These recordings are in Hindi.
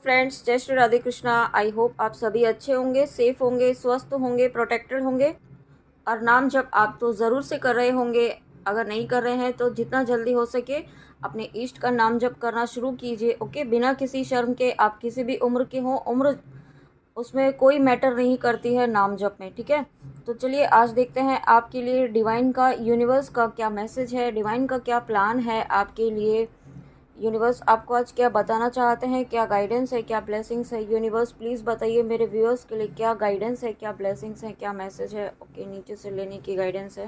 फ्रेंड्स, जय श्री राधे कृष्णा। आई होप आप सभी अच्छे होंगे, सेफ होंगे, स्वस्थ होंगे, प्रोटेक्टेड होंगे। और नाम जप आप तो ज़रूर से कर रहे होंगे। अगर नहीं कर रहे हैं तो जितना जल्दी हो सके अपने इष्ट का नाम जप करना शुरू कीजिए। ओके, बिना किसी शर्म के। आप किसी भी उम्र के हों, उम्र उसमें कोई मैटर नहीं करती है नाम जप में। ठीक है, तो चलिए आज देखते हैं आपके लिए डिवाइन का, यूनिवर्स का क्या मैसेज है, डिवाइन का क्या प्लान है आपके लिए। यूनिवर्स आपको आज क्या बताना चाहते हैं, क्या गाइडेंस है, क्या ब्लेसिंग्स है। यूनिवर्स प्लीज़ बताइए मेरे व्यूअर्स के लिए क्या गाइडेंस है, क्या ब्लेसिंग्स है, क्या मैसेज है। ओके, नीचे से लेने की गाइडेंस है।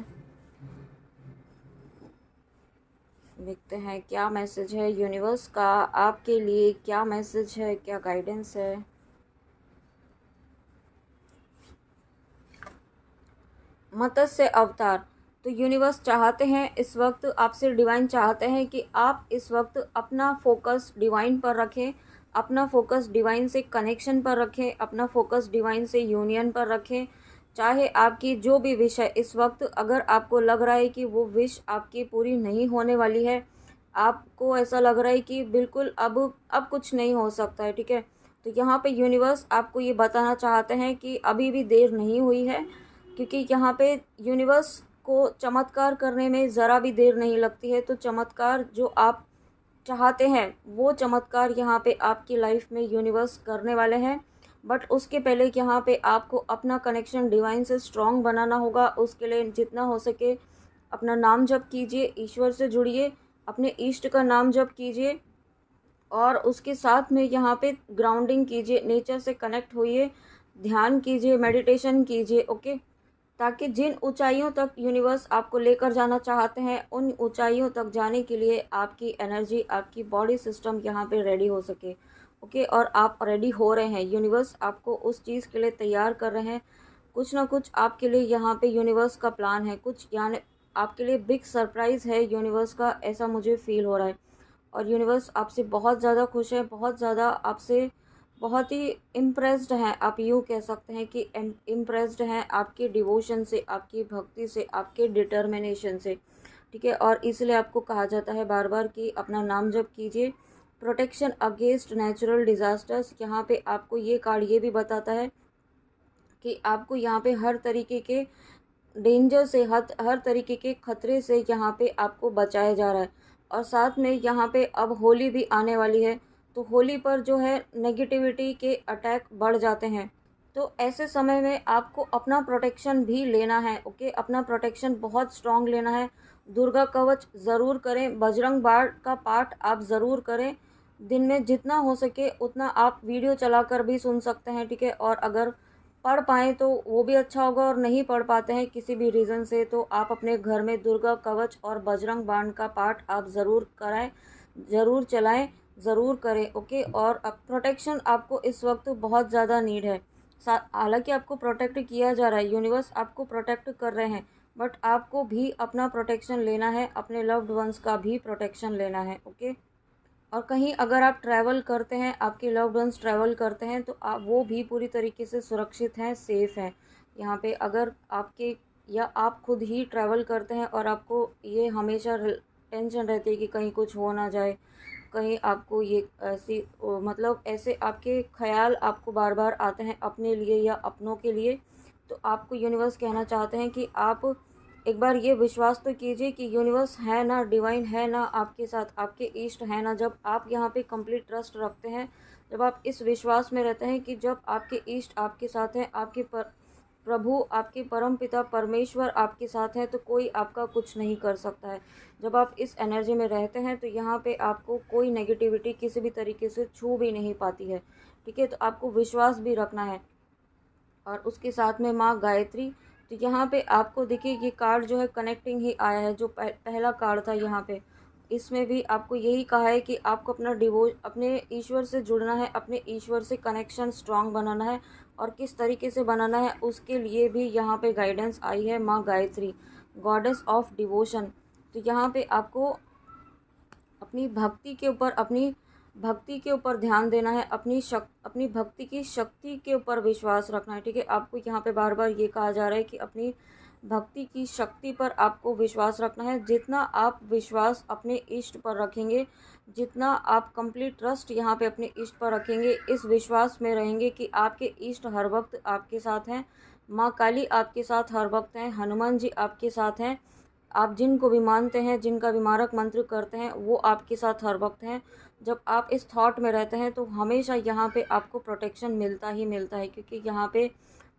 देखते हैं क्या मैसेज है यूनिवर्स का आपके लिए, क्या मैसेज है, क्या गाइडेंस है। मत्स्य अवतार। तो यूनिवर्स चाहते हैं इस वक्त आपसे, डिवाइन चाहते हैं कि आप इस वक्त अपना फोकस डिवाइन पर रखें, अपना फोकस डिवाइन से कनेक्शन पर रखें, अपना फोकस डिवाइन से यूनियन पर रखें। चाहे आपकी जो भी विश है इस वक्त, अगर आपको लग रहा है कि वो विश आपकी पूरी नहीं होने वाली है, आपको ऐसा लग रहा है कि बिल्कुल अब कुछ नहीं हो सकता है, ठीक है, तो यहाँ पे यूनिवर्स आपको ये बताना चाहते हैं कि अभी भी देर नहीं हुई है। क्योंकि यहाँ पे यूनिवर्स को चमत्कार करने में ज़रा भी देर नहीं लगती है। तो चमत्कार जो आप चाहते हैं वो चमत्कार यहाँ पे आपकी लाइफ में यूनिवर्स करने वाले हैं। बट उसके पहले यहाँ पे आपको अपना कनेक्शन डिवाइन से स्ट्रॉन्ग बनाना होगा। उसके लिए जितना हो सके अपना नाम जप कीजिए, ईश्वर से जुड़िए, अपने इष्ट का नाम जप कीजिए और उसके साथ में यहाँ पे ग्राउंडिंग कीजिए, नेचर से कनेक्ट होइए, ध्यान कीजिए, मेडिटेशन कीजिए। ओके, ताकि जिन ऊंचाइयों तक यूनिवर्स आपको लेकर जाना चाहते हैं उन ऊंचाइयों तक जाने के लिए आपकी एनर्जी, आपकी बॉडी सिस्टम यहाँ पे रेडी हो सके। ओके, और आप रेडी हो रहे हैं, यूनिवर्स आपको उस चीज़ के लिए तैयार कर रहे हैं। कुछ ना कुछ आपके लिए यहाँ पे यूनिवर्स का प्लान है, कुछ यानी आपके लिए बिग सरप्राइज़ है यूनिवर्स का, ऐसा मुझे फील हो रहा है। और यूनिवर्स आपसे बहुत ज़्यादा खुश है, बहुत ज़्यादा आपसे बहुत ही इम्प्रेस्ड हैं। आप यूँ कह सकते हैं कि इम्प्रेस्ड हैं आपके डिवोशन से, आपकी भक्ति से, आपके डिटर्मिनेशन से। ठीक है, और इसलिए आपको कहा जाता है बार बार कि अपना नाम जप कीजिए। प्रोटेक्शन अगेंस्ट नेचुरल डिज़ास्टर्स, यहाँ पे आपको ये कार्ड ये भी बताता है कि आपको यहाँ पे हर तरीके के डेंजर से, हर तरीके के खतरे से यहाँ पे आपको बचाया जा रहा है। और साथ में यहाँ पे अब होली भी आने वाली है, तो होली पर जो है नेगेटिविटी के अटैक बढ़ जाते हैं। तो ऐसे समय में आपको अपना प्रोटेक्शन भी लेना है। ओके, अपना प्रोटेक्शन बहुत स्ट्रांग लेना है। दुर्गा कवच ज़रूर करें, बजरंग बाण का पाठ आप ज़रूर करें। दिन में जितना हो सके उतना आप वीडियो चलाकर भी सुन सकते हैं, ठीक है। और अगर पढ़ पाएँ तो वो भी अच्छा होगा, और नहीं पढ़ पाते हैं किसी भी रीज़न से तो आप अपने घर में दुर्गा कवच और बजरंग बाण का पाठ आप ज़रूर कराएं, ज़रूर चलाएं, ज़रूर करें। ओके, और अब प्रोटेक्शन आपको इस वक्त बहुत ज़्यादा नीड है। हालांकि आपको प्रोटेक्ट किया जा रहा है, यूनिवर्स आपको प्रोटेक्ट कर रहे हैं, बट आपको भी अपना प्रोटेक्शन लेना है, अपने लव्ड वंस का भी प्रोटेक्शन लेना है। ओके, और कहीं अगर आप ट्रैवल करते हैं, आपके लव्ड वंस ट्रैवल करते हैं, तो आप वो भी पूरी तरीके से सुरक्षित हैं, सेफ़ हैं। यहाँ पे अगर आपके या आप खुद ही ट्रैवल करते हैं और आपको ये हमेशा टेंशन रहती है कि कहीं कुछ हो ना जाए, कहीं आपको ये ऐसी मतलब ऐसे आपके ख्याल आपको बार बार आते हैं अपने लिए या अपनों के लिए, तो आपको यूनिवर्स कहना चाहते हैं कि आप एक बार ये विश्वास तो कीजिए कि यूनिवर्स है ना, डिवाइन है ना आपके साथ, आपके इष्ट है ना। जब आप यहाँ पे कंप्लीट ट्रस्ट रखते हैं, जब आप इस विश्वास में रहते हैं कि जब आपके इष्ट आपके साथ हैं, आपके प्रभु, आपके परम पिता परमेश्वर आपके साथ हैं, तो कोई आपका कुछ नहीं कर सकता है। जब आप इस एनर्जी में रहते हैं तो यहाँ पे आपको कोई नेगेटिविटी किसी भी तरीके से छू भी नहीं पाती है, ठीक है। तो आपको विश्वास भी रखना है। और उसके साथ में माँ गायत्री। तो यहाँ पे आपको देखिए ये कार्ड जो है कनेक्टिंग ही आया है, जो पहला कार्ड था यहाँ पे, इसमें भी आपको यही कहा है कि आपको अपने ईश्वर से जुड़ना है, अपने ईश्वर से कनेक्शन स्ट्रांग बनाना है। और किस तरीके से बनाना है उसके लिए भी यहाँ पे गाइडेंस आई है माँ गायत्री, गॉडेस ऑफ डिवोशन। तो यहाँ पे आपको अपनी भक्ति के ऊपर, अपनी भक्ति के ऊपर ध्यान देना है, अपनी भक्ति की शक्ति के ऊपर विश्वास रखना है, ठीक है। आपको यहाँ पे बार बार ये कहा जा रहा है कि अपनी भक्ति की शक्ति पर आपको विश्वास रखना है। जितना आप विश्वास अपने इष्ट पर रखेंगे, जितना आप कंप्लीट ट्रस्ट यहाँ पे अपने इष्ट पर रखेंगे, इस विश्वास में रहेंगे कि आपके इष्ट हर वक्त आपके साथ हैं, माँ काली आपके साथ हर वक्त हैं, हनुमान जी आपके साथ हैं, आप जिनको भी मानते हैं, जिनका भी मारक मंत्र करते हैं, वो आपके साथ हर वक्त हैं। जब आप इस थॉट में रहते हैं तो हमेशा यहाँ पे आपको प्रोटेक्शन मिलता ही मिलता है, क्योंकि यहाँ पे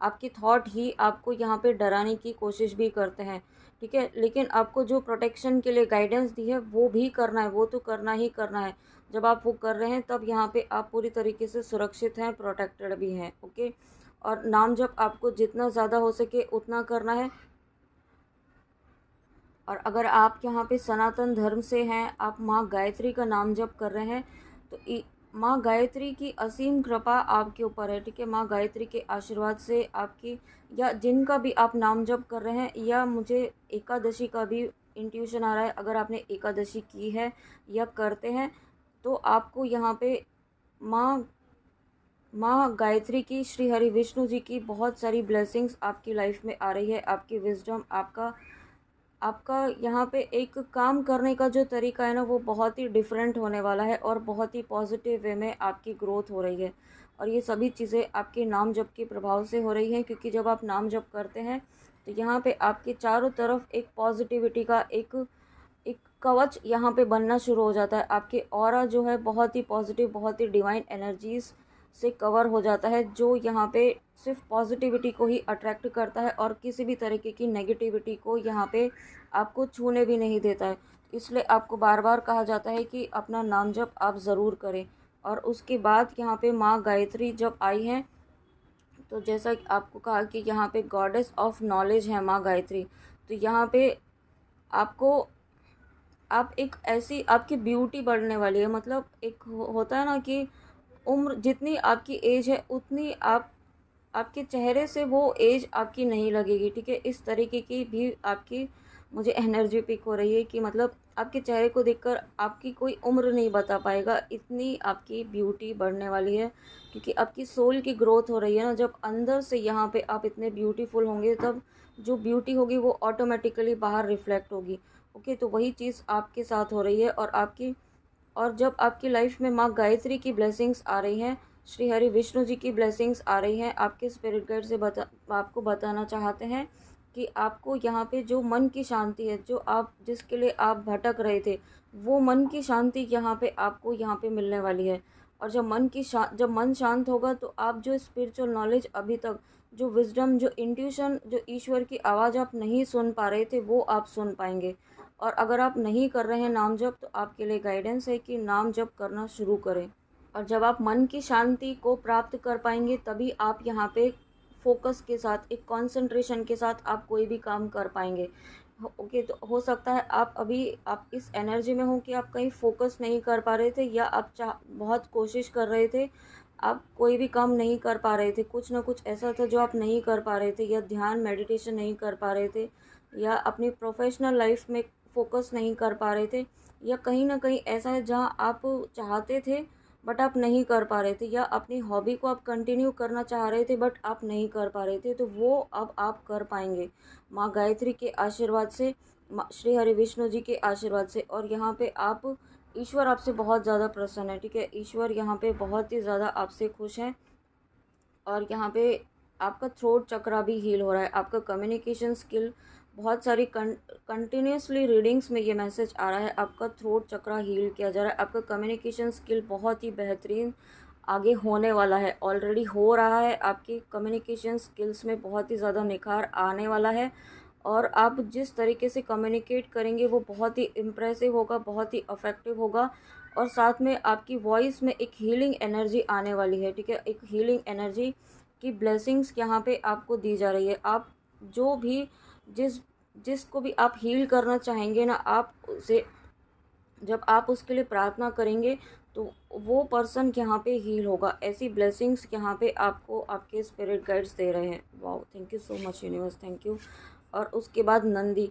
आपकी थॉट ही आपको यहाँ पे डराने की कोशिश भी करते हैं, ठीक है। लेकिन आपको जो प्रोटेक्शन के लिए गाइडेंस दी है वो भी करना है, वो तो करना ही करना है। जब आप वो कर रहे हैं तब यहाँ पे आप पूरी तरीके से सुरक्षित हैं, प्रोटेक्टेड भी हैं, ओके। और नाम जप आपको जितना ज़्यादा हो सके उतना करना है। और अगर आप यहाँ पे सनातन धर्म से हैं, आप माँ गायत्री का नाम जप कर रहे हैं, तो माँ गायत्री की असीम कृपा आपके ऊपर है, ठीक है। माँ गायत्री के आशीर्वाद से आपकी, या जिनका भी आप नाम जप कर रहे हैं, या मुझे एकादशी का भी इंट्यूशन आ रहा है, अगर आपने एकादशी की है या करते हैं तो आपको यहाँ पे माँ माँ गायत्री की, श्री हरि विष्णु जी की बहुत सारी ब्लेसिंग्स आपकी लाइफ में आ रही है। आपकी विजडम, आपका आपका यहाँ पे एक काम करने का जो तरीका है ना, वो बहुत ही डिफरेंट होने वाला है और बहुत ही पॉजिटिव वे में आपकी ग्रोथ हो रही है। और ये सभी चीज़ें आपके नाम जप के प्रभाव से हो रही हैं, क्योंकि जब आप नाम जप करते हैं तो यहाँ पे आपके चारों तरफ एक पॉजिटिविटी का एक एक कवच यहाँ पे बनना शुरू हो जाता है। आपके ऑरा जो है बहुत ही पॉजिटिव, बहुत ही डिवाइन एनर्जीज से कवर हो जाता है, जो यहाँ पे सिर्फ पॉजिटिविटी को ही अट्रैक्ट करता है और किसी भी तरीके की नेगेटिविटी को यहाँ पे आपको छूने भी नहीं देता है। इसलिए आपको बार बार कहा जाता है कि अपना नाम जप आप ज़रूर करें। और उसके बाद यहाँ पे माँ गायत्री जब आई हैं, तो जैसा कि आपको कहा कि यहाँ पे गॉडेस ऑफ नॉलेज है माँ गायत्री, तो यहाँ पे आपको, आप एक ऐसी, आपकी ब्यूटी बढ़ने वाली है। मतलब एक होता है ना कि उम्र जितनी आपकी एज है उतनी आप, आपके चेहरे से वो एज आपकी नहीं लगेगी, ठीक है। इस तरीके की भी आपकी मुझे एनर्जी पिक हो रही है कि मतलब आपके चेहरे को देखकर आपकी कोई उम्र नहीं बता पाएगा, इतनी आपकी ब्यूटी बढ़ने वाली है। क्योंकि आपकी सोल की ग्रोथ हो रही है ना, जब अंदर से यहाँ पे आप इतने ब्यूटीफुल होंगे तब जो ब्यूटी होगी वो ऑटोमेटिकली बाहर रिफ्लेक्ट होगी, ओके। तो वही चीज़ आपके साथ हो रही है। और आपकी, और जब आपकी लाइफ में माँ गायत्री की ब्लेसिंग्स आ रही हैं, श्री हरि विष्णु जी की ब्लेसिंग्स आ रही हैं, आपके स्पिरिट गाइड से आपको बताना चाहते हैं कि आपको यहाँ पे जो मन की शांति है, जो आप, जिसके लिए आप भटक रहे थे, वो मन की शांति यहाँ पे आपको यहाँ पे मिलने वाली है। और जब मन शांत होगा तो आप जो स्पिरिचुअल नॉलेज अभी तक, जो विजडम, जो इंट्यूशन, जो ईश्वर की आवाज़ आप नहीं सुन पा रहे थे, वो आप सुन पाएंगे। और अगर आप नहीं कर रहे हैं नाम जप, तो आपके लिए गाइडेंस है कि नाम जप करना शुरू करें। और जब आप मन की शांति को प्राप्त कर पाएंगे तभी आप यहाँ पे फोकस के साथ, एक कंसंट्रेशन के साथ आप कोई भी काम कर पाएंगे, ओके। तो हो सकता है आप इस एनर्जी में हो कि आप कहीं फोकस नहीं कर पा रहे थे, या आप बहुत कोशिश कर रहे थे, आप कोई भी काम नहीं कर पा रहे थे, कुछ ना कुछ ऐसा था जो आप नहीं कर पा रहे थे, या ध्यान मेडिटेशन नहीं कर पा रहे थे, या अपनी प्रोफेशनल लाइफ में फोकस नहीं कर पा रहे थे, या कहीं ना कहीं ऐसा है जहाँ आप चाहते थे बट आप नहीं कर पा रहे थे, या अपनी हॉबी को आप कंटिन्यू करना चाह रहे थे बट आप नहीं कर पा रहे थे, तो वो अब आप कर पाएंगे माँ गायत्री के आशीर्वाद से, श्री हरि विष्णु जी के आशीर्वाद से। और यहाँ पे आप, ईश्वर आपसे बहुत ज़्यादा प्रसन्न है, ठीक है। ईश्वर यहाँ पे बहुत ही ज़्यादा आपसे खुश है। और यहाँ पे आपका थ्रोट चक्रा भी हील हो रहा है, आपका कम्युनिकेशन स्किल, बहुत सारी कंटिन्यूसली रीडिंग्स में ये मैसेज आ रहा है, आपका थ्रोट चक्रा हील किया जा रहा है, आपका कम्युनिकेशन स्किल बहुत ही बेहतरीन आगे होने वाला है, ऑलरेडी हो रहा है। आपकी कम्युनिकेशन स्किल्स में बहुत ही ज़्यादा निखार आने वाला है। और आप जिस तरीके से कम्युनिकेट करेंगे वो बहुत ही इम्प्रेसिव होगा, बहुत ही अफेक्टिव होगा। और साथ में आपकी वॉइस में एक हीलिंग एनर्जी आने वाली है, ठीक है। एक हीलिंग एनर्जी की ब्लेसिंग्स यहाँ पे आपको दी जा रही है। आप जो भी, जिसको भी आप हील करना चाहेंगे ना, आप उसे, जब आप उसके लिए प्रार्थना करेंगे तो वो पर्सन यहाँ पे हील होगा। ऐसी ब्लेसिंग्स यहाँ पे आपको आपके स्पिरिट गाइड्स दे रहे हैं। Wow, thank you so much universe, thank you. और उसके बाद नंदी,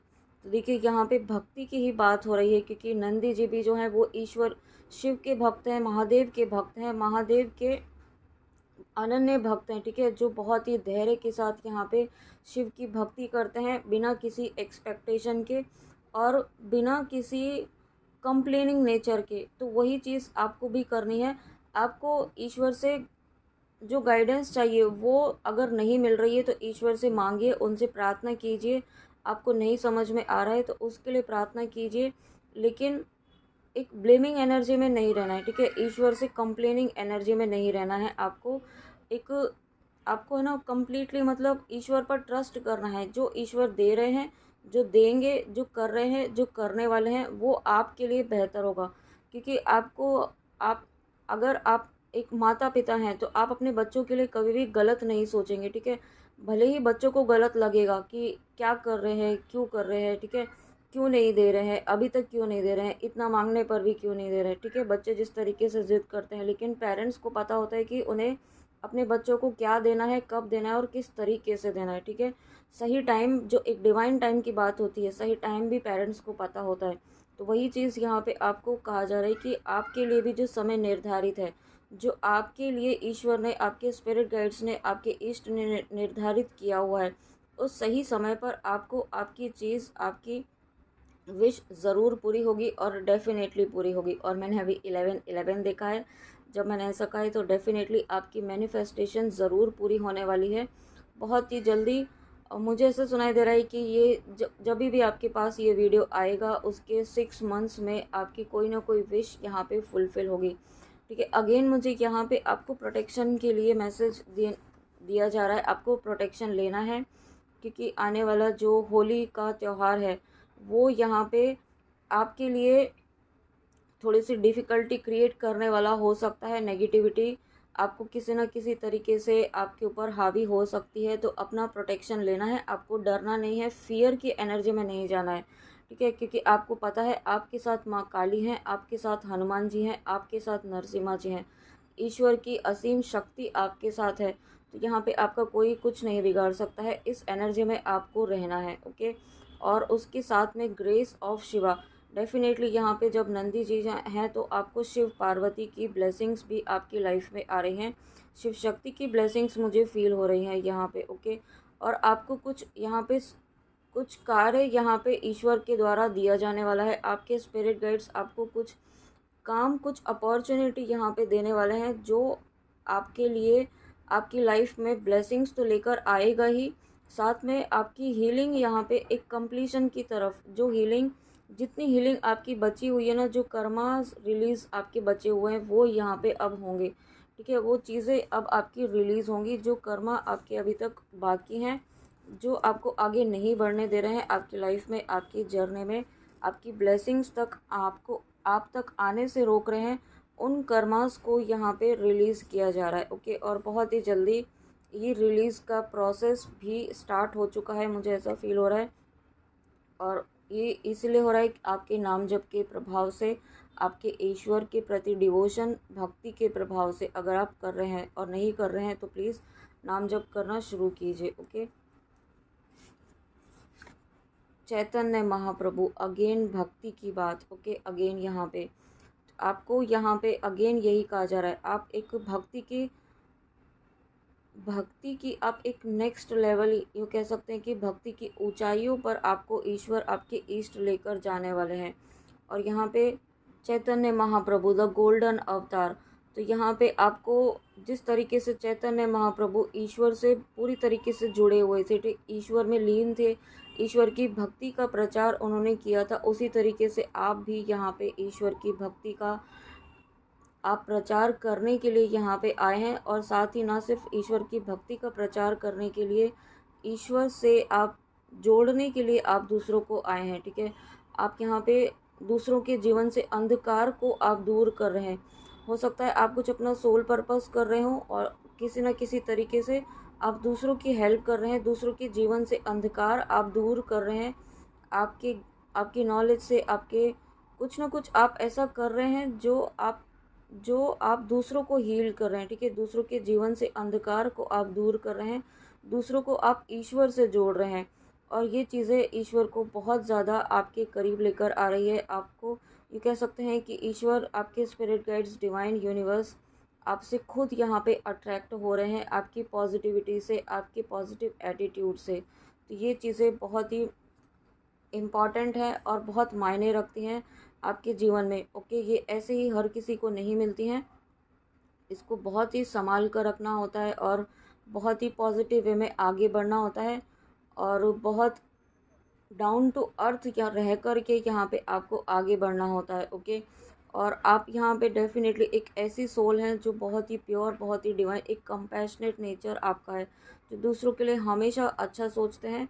तो देखिए यहाँ पे भक्ति की ही बात हो रही है, क्योंकि नंदी जी भी जो हैं वो ईश्वर शिव के भक्त हैं, महादेव के भक्त हैं, महादेव के अनन्य भक्त हैं, ठीक है। जो बहुत ही धैर्य के साथ यहाँ पे शिव की भक्ति करते हैं, बिना किसी एक्सपेक्टेशन के और बिना किसी कंप्लेनिंग नेचर के, तो वही चीज़ आपको भी करनी है। आपको ईश्वर से जो गाइडेंस चाहिए वो अगर नहीं मिल रही है तो ईश्वर से मांगिए, उनसे प्रार्थना कीजिए। आपको नहीं समझ में आ रहा है तो उसके लिए प्रार्थना कीजिए, लेकिन एक ब्लेमिंग एनर्जी में नहीं रहना है, ठीक है। ईश्वर से कंप्लेनिंग एनर्जी में नहीं रहना है आपको। एक आपको है ना कम्प्लीटली मतलब ईश्वर पर ट्रस्ट करना है। जो ईश्वर दे रहे हैं, जो देंगे, जो कर रहे हैं, जो करने वाले हैं, वो आपके लिए बेहतर होगा। क्योंकि आपको आप अगर आप एक माता पिता हैं तो आप अपने बच्चों के लिए कभी भी गलत नहीं सोचेंगे, ठीक है। भले ही बच्चों को गलत लगेगा कि क्या कर रहे हैं, क्यों कर रहे हैं, ठीक है, क्यों नहीं दे रहे हैं, अभी तक क्यों नहीं दे रहे हैं, इतना मांगने पर भी क्यों नहीं दे रहे हैं, ठीक है। बच्चे जिस तरीके से ज़िद करते हैं, लेकिन पेरेंट्स को पता होता है कि उन्हें अपने बच्चों को क्या देना है, कब देना है और किस तरीके से देना है, ठीक है। सही टाइम, जो एक डिवाइन टाइम की बात होती है, सही टाइम भी पेरेंट्स को पता होता है। तो वही चीज़ यहाँ पे आपको कहा जा रहा है कि आपके लिए भी जो समय निर्धारित है, जो आपके लिए ईश्वर ने, आपके स्पिरिट गाइड्स ने, आपके इष्ट ने निर्धारित किया हुआ है, उस सही समय पर आपको आपकी चीज़, आपकी विश ज़रूर पूरी होगी और डेफिनेटली पूरी होगी। और मैंने अभी 11-11 देखा है। जब मैंने ऐसा कहा है तो डेफिनेटली आपकी मैनिफेस्टेशन ज़रूर पूरी होने वाली है बहुत ही जल्दी। मुझे ऐसा सुनाई दे रहा है कि ये जब भी आपके पास ये वीडियो आएगा उसके 6 मंथ्स में आपकी कोई ना कोई विश यहाँ पे फुलफ़िल होगी, ठीक है। अगेन मुझे यहाँ पे आपको प्रोटेक्शन के लिए मैसेज दिया जा रहा है। आपको प्रोटेक्शन लेना है क्योंकि आने वाला जो होली का त्यौहार है वो यहाँ पे आपके लिए थोड़ी सी डिफ़िकल्टी क्रिएट करने वाला हो सकता है। नेगेटिविटी आपको किसी न किसी तरीके से आपके ऊपर हावी हो सकती है, तो अपना प्रोटेक्शन लेना है। आपको डरना नहीं है, फ़ियर की एनर्जी में नहीं जाना है, ठीक है। क्योंकि आपको पता है आपके साथ माँ काली हैं, आपके साथ हनुमान जी हैं, आपके साथ नरसिम्हा जी हैं। ईश्वर की असीम शक्ति आपके साथ है, तो यहाँ पे आपका कोई कुछ नहीं बिगाड़ सकता है। इस एनर्जी में आपको रहना है, ओके। और उसके साथ में ग्रेस ऑफ शिवा, डेफिनेटली यहाँ पे जब नंदी जी हैं तो आपको शिव पार्वती की ब्लेसिंग्स भी आपकी लाइफ में आ रही हैं। शिव शक्ति की ब्लेसिंग्स मुझे फील हो रही हैं यहाँ पे, ओके। और आपको कुछ यहाँ पे कुछ कार्य यहाँ पे ईश्वर के द्वारा दिया जाने वाला है। आपके स्पिरिट गाइड्स आपको कुछ काम, कुछ अपॉर्चुनिटी यहाँ पे देने वाले हैं जो आपके लिए आपकी लाइफ में ब्लेसिंग्स तो लेकर आएगा ही, साथ में आपकी हीलिंग यहाँ पे एक कंप्लीशन की तरफ, जो हीलिंग, जितनी हीलिंग आपकी बची हुई है ना, जो कर्मास रिलीज़ आपके बचे हुए हैं वो यहाँ पे अब होंगे, ठीक है। वो चीज़ें अब आपकी रिलीज़ होंगी जो कर्मा आपके अभी तक बाकी हैं, जो आपको आगे नहीं बढ़ने दे रहे हैं आपकी लाइफ में, आपकी जर्नी में, आपकी ब्लेसिंग्स तक आपको आप तक आने से रोक रहे हैं। उन कर्मास को यहाँ पे रिलीज़ किया जा रहा है, ओके। और बहुत ही जल्दी ये रिलीज़ का प्रोसेस भी स्टार्ट हो चुका है, मुझे ऐसा फील हो रहा है। और ये इसलिए हो रहा है कि आपके नाम जप के प्रभाव से, आपके ईश्वर के प्रति डिवोशन, भक्ति के प्रभाव से अगर आप कर रहे हैं और नहीं कर रहे हैं तो प्लीज़ नाम जप करना शुरू कीजिए, ओके। चैतन्य महाप्रभु, अगेन भक्ति की बात, ओके। अगेन यहाँ पे आपको यहाँ पे अगेन यही कहा जा रहा है, आप एक भक्ति की आप एक नेक्स्ट लेवल, यूँ कह सकते हैं कि भक्ति की ऊंचाइयों पर आपको ईश्वर, आपके इष्ट लेकर जाने वाले हैं। और यहाँ पे चैतन्य महाप्रभु द गोल्डन अवतार, तो यहाँ पे आपको जिस तरीके से चैतन्य महाप्रभु ईश्वर से पूरी तरीके से जुड़े हुए थे, ठीक, ईश्वर में लीन थे, ईश्वर की भक्ति का प्रचार उन्होंने किया था, उसी तरीके से आप भी यहाँ पे ईश्वर की भक्ति का आप प्रचार करने के लिए यहाँ पे आए हैं। और साथ ही ना सिर्फ ईश्वर की भक्ति का प्रचार करने के लिए, ईश्वर से आप जोड़ने के लिए आप दूसरों को आए हैं, ठीक है। आप यहाँ पे दूसरों के जीवन से अंधकार को आप दूर कर रहे हैं। हो सकता है आप कुछ अपना सोल पर्पस कर रहे हो और किसी न किसी तरीके से आप दूसरों की हेल्प कर रहे हैं, दूसरों के जीवन से अंधकार आप दूर कर रहे हैं। आपकी नॉलेज से, आपके कुछ ना कुछ आप ऐसा कर रहे हैं जो आप दूसरों को हील कर रहे हैं, ठीक है। दूसरों के जीवन से अंधकार को आप दूर कर रहे हैं, दूसरों को आप ईश्वर से जोड़ रहे हैं। और ये चीज़ें ईश्वर को बहुत ज़्यादा आपके करीब लेकर आ रही है। आपको ये कह सकते हैं कि ईश्वर, आपके स्पिरिट गाइड्स, डिवाइन यूनिवर्स आपसे खुद यहाँ पे अट्रैक्ट हो रहे हैं, आपकी पॉजिटिविटी से, आपके पॉजिटिव एटीट्यूड से। तो ये चीज़ें बहुत ही इम्पॉर्टेंट है और बहुत मायने रखती हैं आपके जीवन में। ओके, ये ऐसे ही हर किसी को नहीं मिलती हैं। इसको बहुत ही संभाल कर रखना होता है और बहुत ही पॉजिटिव वे में आगे बढ़ना होता है और बहुत डाउन टू अर्थ क्या रह कर के यहाँ पे आपको आगे बढ़ना होता है। ओके, और आप यहाँ पे डेफिनेटली एक ऐसी सोल हैं जो बहुत ही प्योर, बहुत ही डिवाइन, एक कंपैशनेट नेचर आपका है, जो दूसरों के लिए हमेशा अच्छा सोचते हैं,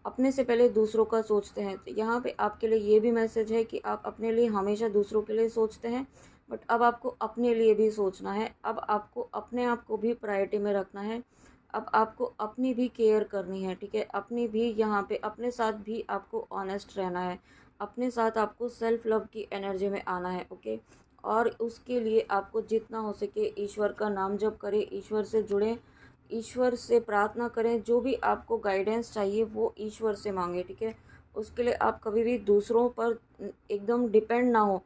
अपने से पहले दूसरों का सोचते हैं। तो यहाँ पे आपके लिए ये भी मैसेज है कि आप अपने लिए हमेशा दूसरों के लिए सोचते हैं, बट अब आपको अपने लिए भी सोचना है। अब आपको अपने आप को भी प्रायोरिटी में रखना है। अब आपको अपनी भी केयर करनी है, ठीक है। अपनी भी यहाँ पे अपने साथ भी आपको ऑनेस्ट रहना है, अपने साथ आपको सेल्फ लव की एनर्जी में आना है। ओके, और उसके लिए आपको जितना हो सके ईश्वर का नाम जप करें, ईश्वर से जुड़ें, ईश्वर से प्रार्थना करें, जो भी आपको गाइडेंस चाहिए वो ईश्वर से मांगे, ठीक है। उसके लिए आप कभी भी दूसरों पर एकदम डिपेंड ना हो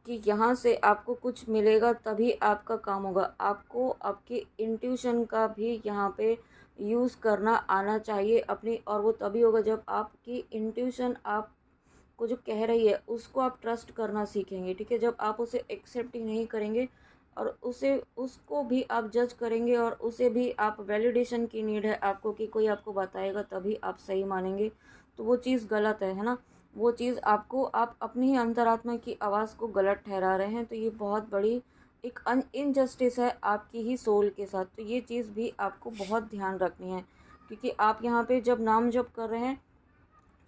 कि यहाँ से आपको कुछ मिलेगा तभी आपका काम होगा। आपको आपके इंट्यूशन का भी यहाँ पे यूज़ करना आना चाहिए अपनी, और वो तभी होगा जब आपकी इंट्यूशन आपको जो कह रही है उसको आप ट्रस्ट करना सीखेंगे, ठीक है। जब आप उसे एक्सेप्ट ही नहीं करेंगे और उसे उसको भी आप जज करेंगे और उसे भी आप वैलिडेशन की नीड है आपको कि कोई आपको बताएगा तभी आप सही मानेंगे, तो वो चीज़ गलत है ना। वो चीज़ आपको, आप अपनी ही अंतरात्मा की आवाज़ को गलत ठहरा रहे हैं, तो ये बहुत बड़ी एक इनजस्टिस है आपकी ही सोल के साथ। तो ये चीज़ भी आपको बहुत ध्यान रखनी है, क्योंकि आप यहाँ पे जब नाम जप कर रहे हैं,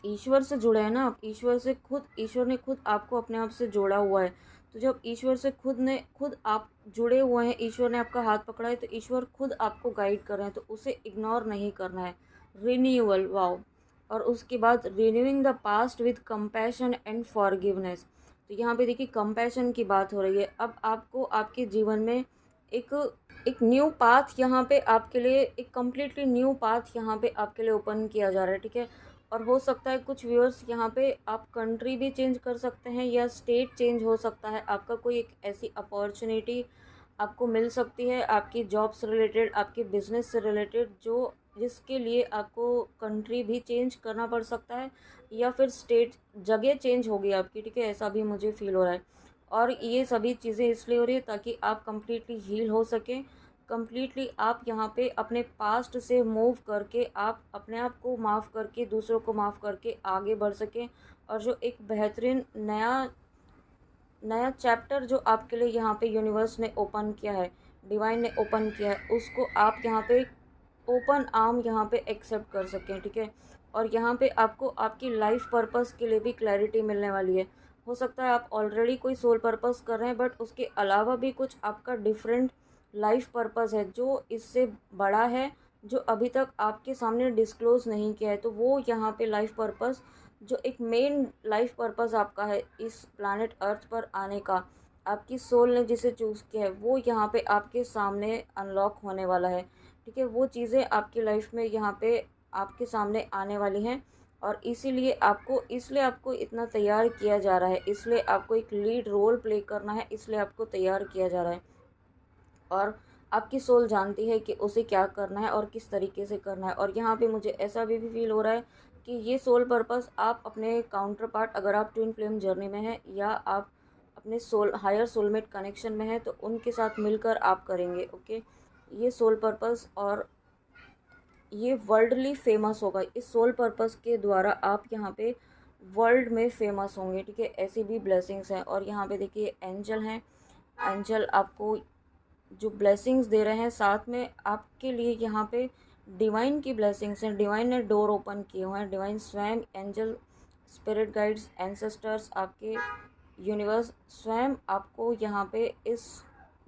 ईश्वर से जुड़े हैं ना आप, ईश्वर से खुद, ईश्वर ने खुद आपको अपने आप से जोड़ा हुआ है। तो जब ईश्वर से खुद आप जुड़े हुए हैं, ईश्वर ने आपका हाथ पकड़ा है, तो ईश्वर खुद आपको गाइड कर रहे हैं, तो उसे इग्नोर नहीं करना है। Renewal, wow. और उसके बाद renewing the past with compassion and forgiveness. तो यहाँ पे देखिए कंपैशन की बात हो रही है। अब आपको आपके जीवन में एक एक न्यू पाथ यहाँ पे आपके लिए, एक कम्प्लीटली न्यू पाथ यहाँ पे आपके लिए ओपन किया जा रहा है, ठीक है। और हो सकता है कुछ व्यूअर्स यहाँ पे आप कंट्री भी चेंज कर सकते हैं या स्टेट चेंज हो सकता है। आपका कोई एक ऐसी अपॉर्चुनिटी आपको मिल सकती है आपकी जॉब से रिलेटेड, आपके बिजनेस से रिलेटेड, जो जिसके लिए आपको कंट्री भी चेंज करना पड़ सकता है या फिर स्टेट, जगह चेंज होगी आपकी, ठीक है। ऐसा भी मुझे फील हो रहा है। और ये सभी चीज़ें इसलिए हो रही है ताकि आप कम्प्लीटली हील हो सकें, कम्प्लीटली आप यहाँ पे अपने पास्ट से मूव करके आप अपने आप को माफ़ करके दूसरों को माफ़ करके आगे बढ़ सकें, और जो एक बेहतरीन नया नया चैप्टर जो आपके लिए यहाँ पे यूनिवर्स ने ओपन किया है, डिवाइन ने ओपन किया है, उसको आप यहाँ पे ओपन आर्म यहाँ पे एक्सेप्ट कर सकें, ठीक है। और यहाँ पे आपको आपकी लाइफ पर्पस के लिए भी क्लैरिटी मिलने वाली है। हो सकता है आप ऑलरेडी कोई सोल पर्पस कर रहे हैं, बट उसके अलावा भी कुछ आपका डिफरेंट लाइफ पर्पस है जो इससे बड़ा है, जो अभी तक आपके सामने डिस्क्लोज़ नहीं किया है। तो वो यहाँ पे लाइफ पर्पस, जो एक मेन लाइफ पर्पस आपका है इस प्लैनेट अर्थ पर आने का, आपकी सोल ने जिसे चूज़ किया है, वो यहाँ पे आपके सामने अनलॉक होने वाला है, ठीक है। वो चीज़ें आपकी लाइफ में यहाँ पे आपके सामने आने वाली हैं, और इसलिए आपको इतना तैयार किया जा रहा है, इसलिए आपको एक लीड रोल प्ले करना है, इसलिए आपको तैयार किया जा रहा है। और आपकी सोल जानती है कि उसे क्या करना है और किस तरीके से करना है। और यहाँ पे मुझे ऐसा भी फील हो रहा है कि ये सोल पर्पस आप अपने काउंटर पार्ट, अगर आप ट्विन फ्लेम जर्नी में हैं या आप अपने सोल हायर सोलमेट कनेक्शन में हैं, तो उनके साथ मिलकर आप करेंगे। ओके, ये सोल पर्पस, और ये वर्ल्डली फेमस होगा। इस सोल पर्पस के द्वारा आप यहाँ पे वर्ल्ड में फेमस होंगे, ठीक है। ऐसी भी ब्लेसिंग्स हैं। और यहाँ पे देखिए एंजल हैं, एंजल आपको जो ब्लेसिंग्स दे रहे हैं, साथ में आपके लिए यहाँ पे डिवाइन की ब्लेसिंग्स हैं। डिवाइन ने डोर ओपन किए हुए हैं, डिवाइन स्वयं, एंजल, स्पिरिट गाइड्स, एंसेस्टर्स, आपके यूनिवर्स स्वयं आपको यहाँ पे इस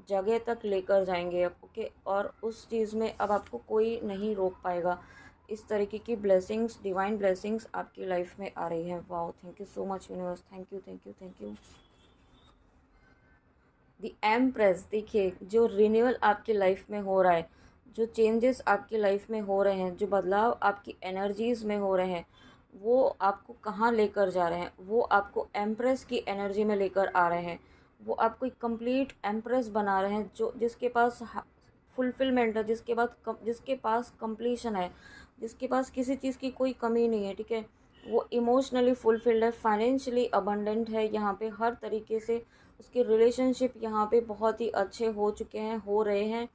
जगह तक लेकर जाएंगे अब। ओके, और उस चीज़ में अब आपको कोई नहीं रोक पाएगा। इस तरीके की ब्लेसिंग्स, डिवाइन ब्लेसिंग्स आपकी लाइफ में आ रही है। Wow, thank you so much universe, thank you, thank you, thank you. The empress, देखिए जो रिन्यूअल आपकी लाइफ में हो रहा है, जो चेंजेस आपकी लाइफ में हो रहे हैं, जो बदलाव आपकी एनर्जीज़ में हो रहे हैं, वो आपको कहाँ लेकर जा रहे हैं? वो आपको एम्प्रेस की एनर्जी में लेकर आ रहे हैं। वो आपको एक कंप्लीट एम्प्रेस बना रहे हैं, जो जिसके पास फुलफिलमेंट है, जिसके पास कंप्लीशन है, जिसके पास किसी चीज़ की कोई कमी नहीं है, ठीक है। वो इमोशनली फुलफिल्ड है, फाइनेंशियली अबंडेंट है, यहाँ पे हर तरीके से उसके रिलेशनशिप यहाँ पे बहुत ही अच्छे हो चुके हैं, हो रहे हैं।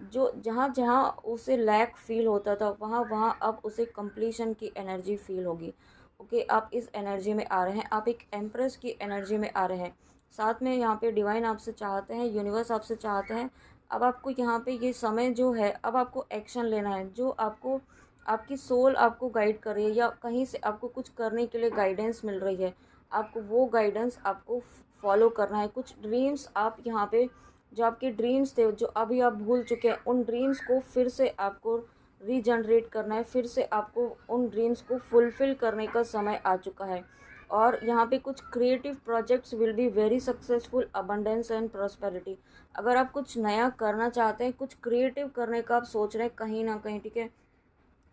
जो जहाँ जहाँ उसे लैक फील होता था, वहाँ वहाँ अब उसे कंप्लीशन की एनर्जी फील होगी। ओके, आप इस एनर्जी में आ रहे हैं, आप एक एम्प्रेस की एनर्जी में आ रहे हैं। साथ में यहाँ पे डिवाइन आपसे चाहते हैं, यूनिवर्स आपसे चाहते हैं, अब आपको यहाँ पे ये समय जो है, अब आपको एक्शन लेना है। जो आपको आपकी सोल आपको गाइड कर रही है, या कहीं से आपको कुछ करने के लिए गाइडेंस मिल रही है, आपको वो गाइडेंस आपको फॉलो करना है। कुछ ड्रीम्स आप यहाँ पे, जो आपके ड्रीम्स थे, जो अभी आप भूल चुके हैं, उन ड्रीम्स को फिर से आपको रीजनरेट करना है, फिर से आपको उन ड्रीम्स को फुलफ़िल करने का समय आ चुका है। और यहाँ पे कुछ creative projects will be very successful, abundance and prosperity. अगर आप कुछ नया करना चाहते हैं, कुछ क्रिएटिव करने का आप सोच रहे हैं कहीं ना कहीं, ठीक है,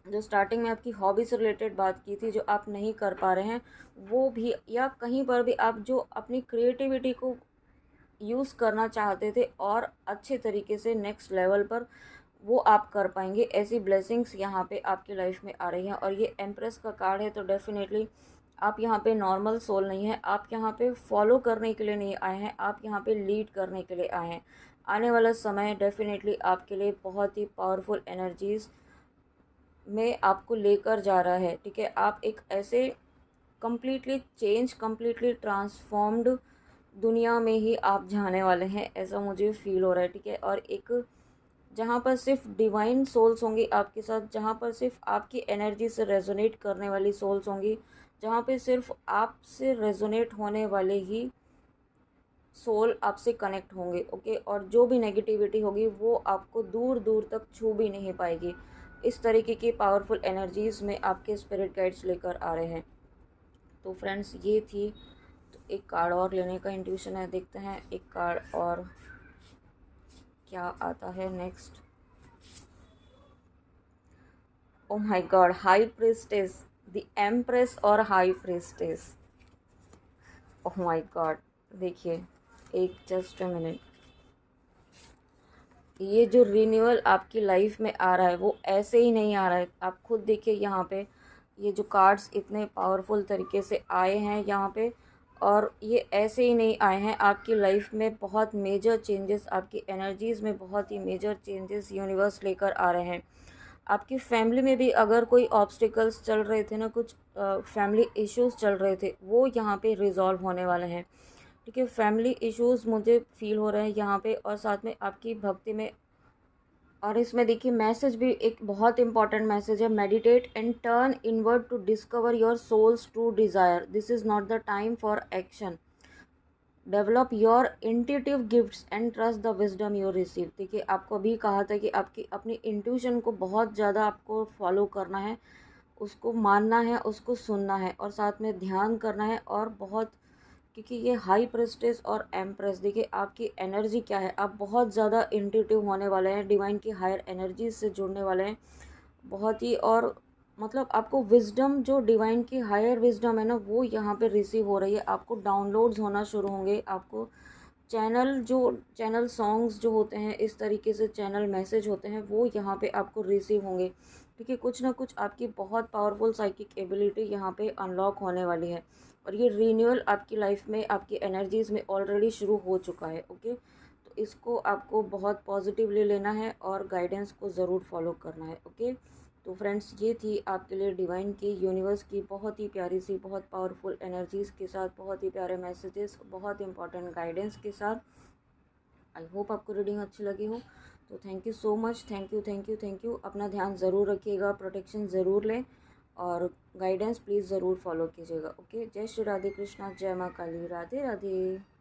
जो स्टार्टिंग में आपकी हॉबी से रिलेटेड बात की थी, जो आप नहीं कर पा रहे हैं वो भी, या कहीं पर भी आप जो अपनी क्रिएटिविटी को यूज़ करना चाहते थे और अच्छे तरीके से नेक्स्ट लेवल पर, वो आप कर पाएंगे। ऐसी ब्लेसिंग्स यहाँ पे आपकी लाइफ में आ रही हैं। और ये एम्प्रेस का कार्ड है, तो डेफिनेटली आप यहाँ पे नॉर्मल सोल नहीं है, आप यहाँ पे फॉलो करने के लिए नहीं आए हैं, आप यहाँ पे लीड करने के लिए आए हैं। आने वाला समय डेफिनेटली आपके लिए बहुत ही पावरफुल एनर्जीज़ में आपको लेकर जा रहा है, ठीक है। आप एक ऐसे कम्प्लीटली चेंज, कम्प्लीटली ट्रांसफॉर्म्ड दुनिया में ही आप जाने वाले हैं, ऐसा मुझे फील हो रहा है, ठीक है। और एक जहाँ पर सिर्फ डिवाइन सोल्स होंगी आपके साथ, जहाँ पर सिर्फ आपकी एनर्जी से रेजोनेट करने वाली सोल्स होंगी, जहाँ पे सिर्फ आपसे रेजोनेट होने वाले ही सोल आपसे कनेक्ट होंगे, ओके। और जो भी नेगेटिविटी होगी वो आपको दूर दूर तक छू भी नहीं पाएगी। इस तरीके की पावरफुल एनर्जीज़ में आपके स्पिरिट गाइड्स लेकर आ रहे हैं। तो फ्रेंड्स, ये थी, तो एक कार्ड और लेने का इंट्यूशन है, देखते हैं एक कार्ड और क्या आता है next. Oh my God, high priestess, the empress और high priestess. Oh my God, देखिए, एक जस्ट अ मिनट, ये जो रिन्यूअल आपकी लाइफ में आ रहा है वो ऐसे ही नहीं आ रहा है। आप खुद देखिए यहाँ पे, ये जो कार्ड्स इतने पावरफुल तरीके से आए हैं यहाँ पे, और ये ऐसे ही नहीं आए हैं। आपकी लाइफ में बहुत मेजर चेंजेस, आपकी एनर्जीज़ में बहुत ही मेजर चेंजेस यूनिवर्स लेकर आ रहे हैं। आपकी फैमिली में भी अगर कोई ऑब्स्टिकल्स चल रहे थे ना, कुछ फैमिली इश्यूज चल रहे थे, वो यहाँ पे रिजॉल्व होने वाले हैं, ठीक है। फैमिली इश्यूज़ मुझे फील हो रहे हैं यहाँ पे, और साथ में आपकी भक्ति में। और इसमें देखिए मैसेज भी एक बहुत इंपॉर्टेंट मैसेज है, meditate and turn inward to discover your soul's true desire, this is not the time for action, develop your intuitive gifts and trust the wisdom you receive. देखिए, आपको अभी कहा था कि आपकी अपनी इंट्यूशन को बहुत ज़्यादा आपको फॉलो करना है, उसको मानना है, उसको सुनना है, और साथ में ध्यान करना है। और बहुत, क्योंकि ये हाई प्रेस्टेज और एम्प्रेस, देखिए आपकी एनर्जी क्या है, आप बहुत ज़्यादा इंट्यूटिव होने वाले हैं, डिवाइन की हायर एनर्जीज से जुड़ने वाले हैं बहुत ही। और मतलब आपको विजडम, जो डिवाइन की हायर विजडम है ना, वो यहाँ पे रिसीव हो रही है, आपको डाउनलोड्स होना शुरू होंगे, आपको चैनल सॉन्ग्स जो होते हैं, इस तरीके से चैनल मैसेज होते हैं, वो यहाँ पे आपको रिसीव होंगे, ठीक है। कुछ ना कुछ आपकी बहुत पावरफुल साइकिक एबिलिटी यहाँ पे अनलॉक होने वाली है। और ये रीन्यूअल आपकी लाइफ में, आपकी एनर्जीज़ में ऑलरेडी शुरू हो चुका है, ओके। तो इसको आपको बहुत पॉजिटिवली लेना है और गाइडेंस को ज़रूर फॉलो करना है, ओके। तो फ्रेंड्स, ये थी आपके लिए डिवाइन की, यूनिवर्स की बहुत ही प्यारी सी, बहुत पावरफुल एनर्जीज़ के साथ, बहुत ही प्यारे मैसेजेस, बहुत इंपॉर्टेंट गाइडेंस के साथ। आई होप आपको रीडिंग अच्छी लगी हो। तो thank you so much, thank you thank you thank you. अपना ध्यान ज़रूर रखिएगा, प्रोटेक्शन ज़रूर लें, और गाइडेंस प्लीज़ ज़रूर फॉलो कीजिएगा, ओके। जय श्री राधे कृष्णा, जय माँ काली, राधे राधे।